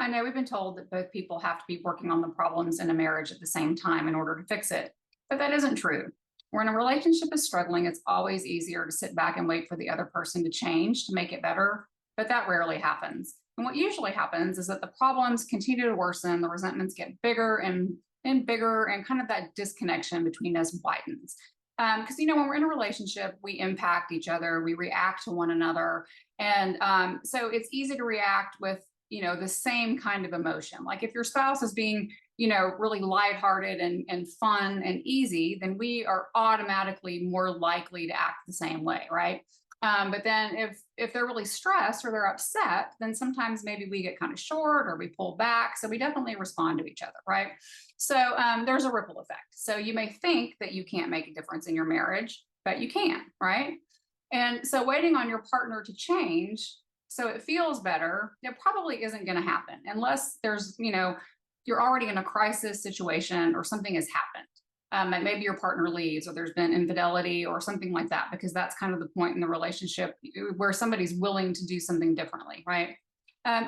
I know we've been told that both people have to be working on the problems in a marriage at the same time in order to fix it, but that isn't true. When a relationship is struggling, it's always easier to sit back and wait for the other person to change to make it better, but that rarely happens. And what usually happens is that the problems continue to worsen, the resentments get bigger and bigger, and kind of that disconnection between us widens. Because when we're in a relationship, we impact each other, we react to one another, and so it's easy to react with the same kind of emotion. Like if your spouse is being really lighthearted and fun and easy, then we are automatically more likely to act the same way, right? But then if they're really stressed or they're upset, then sometimes maybe we get kind of short or we pull back. So we definitely respond to each other, right? So there's a ripple effect. So you may think that you can't make a difference in your marriage, but you can, right? And so waiting on your partner to change so it feels better, it probably isn't going to happen unless you're already in a crisis situation or something has happened. Like maybe your partner leaves or there's been infidelity or something like that, because that's kind of the point in the relationship where somebody's willing to do something differently, right?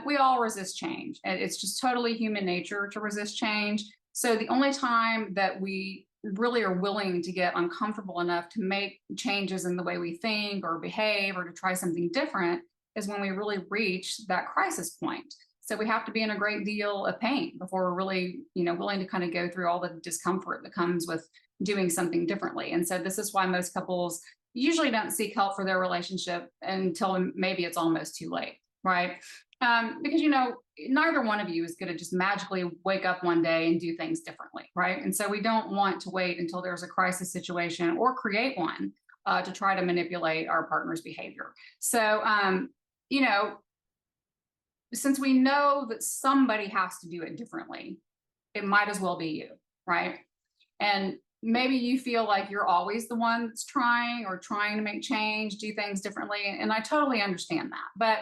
We all resist change. It's just totally human nature to resist change. So the only time that we really are willing to get uncomfortable enough to make changes in the way we think or behave or to try something different is when we really reach that crisis point. So we have to be in a great deal of pain before we're really, willing to kind of go through all the discomfort that comes with doing something differently. And so this is why most couples usually don't seek help for their relationship until maybe it's almost too late, right? Because neither one of you is going to just magically wake up one day and do things differently, right? And so we don't want to wait until there's a crisis situation or create one to try to manipulate our partner's behavior. So since we know that somebody has to do it differently, it might as well be you, right? And maybe you feel like you're always the one that's trying to make change, do things differently. And I totally understand that. But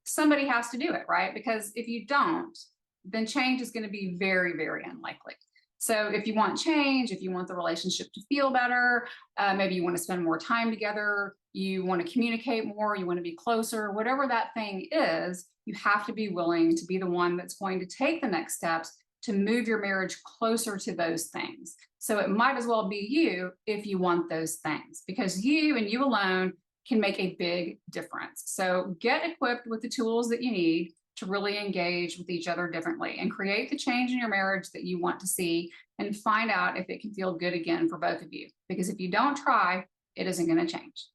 somebody has to do it, right? Because if you don't, then change is going to be very, very unlikely. So if you want change, if you want the relationship to feel better, maybe you want to spend more time together, you want to communicate more, you want to be closer, whatever that thing is, you have to be willing to be the one that's going to take the next steps to move your marriage closer to those things. So it might as well be you if you want those things, because you and you alone can make a big difference. So get equipped with the tools that you need to really engage with each other differently and create the change in your marriage that you want to see, and find out if it can feel good again for both of you. Because if you don't try, it isn't going to change.